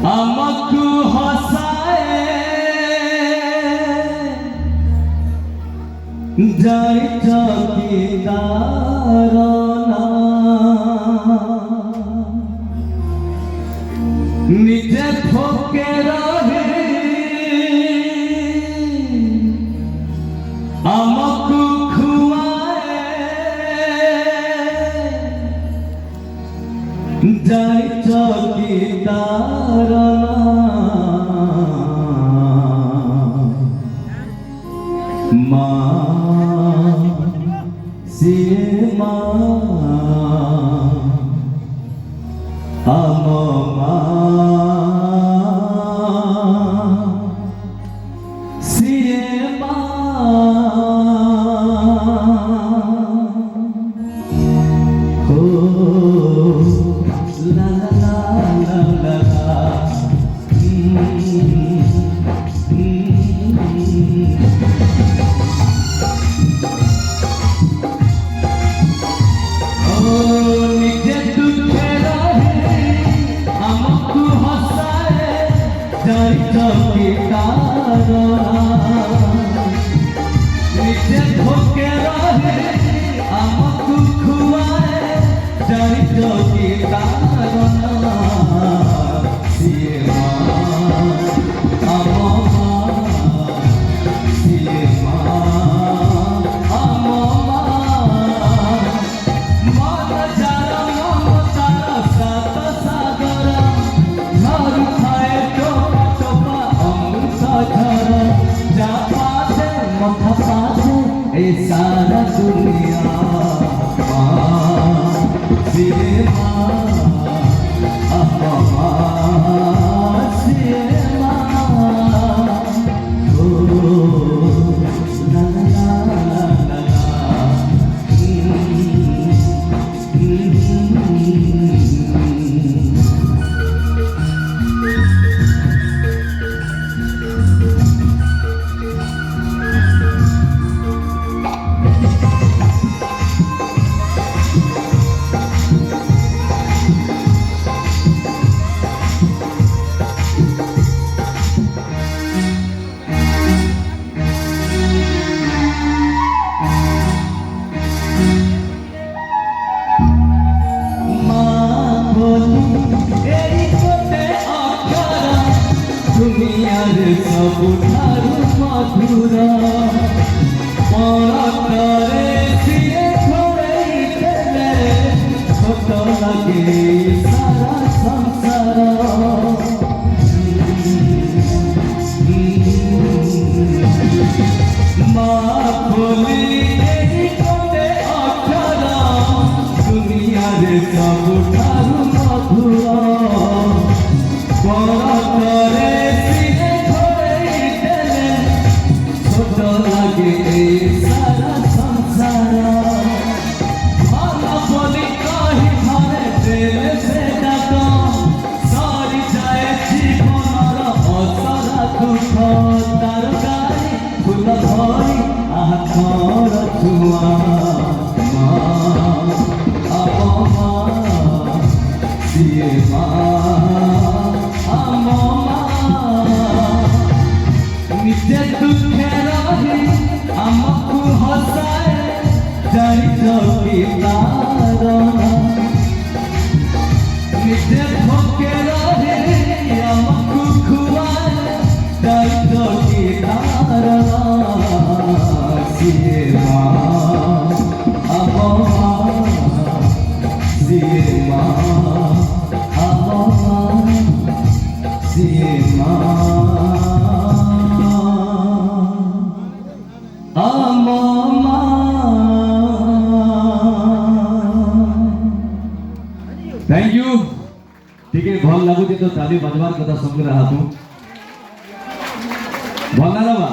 আমাকু হসায় যাই চকি তারনা নিজে ঠকে রহে আমাকু খুয়ায় যাই চকি তারনা মা সিয়ে মা আমা সিয়ে মা ho la la la la la নিজে দুঃখে রহে আমাকু হসায় যাই চকি তারনা নিজে ঠকে রহে আমাকু খুয়ায় যাই চকি তারনা সিয়ে মা আমা সিয়ে মা আমা মন যারা মমতার সাত সাগর ঝড় খায় টোপা টোপা অমৃত ঝড় যা পাশে মাথা পাশে এই সারা দুনিয়া মা সিয়ে মা আমা সিয়ে মা ও লা লা লা লা লা দুনিয়ার সবুঠারু মধুরা পরতরে সিয়ে ছড়াই দেলে ছোট লাগে সারা সংসার মা বলি এই কোটে অক্ষরা দুনিয়ার সবুঠারু মধুরা পরতরে সিয়ে ছড়াই দেলে ছোট লাগে এই সারা সংসার ভালো বলি কহি ঘরে দেলে সে ডাক সরি যায় জীবনর অসরা দুঃখ তার গায়ে ফুল ভরি আখর ছুয়া মা আমা সিয়ে মা আমা নিজে দুঃখে রহে আমাকু হসায় যাই চকি তারনা নিজে ঠকে রহে আমাকু খুয়ায় যাই চকি তারনা সিয়ে মা আমা সিয়ে মা আমা সিয়ে মা थैंक यू ठीक है भल लगुच तो ताली बजवार कथा संगे रहा तू भल ना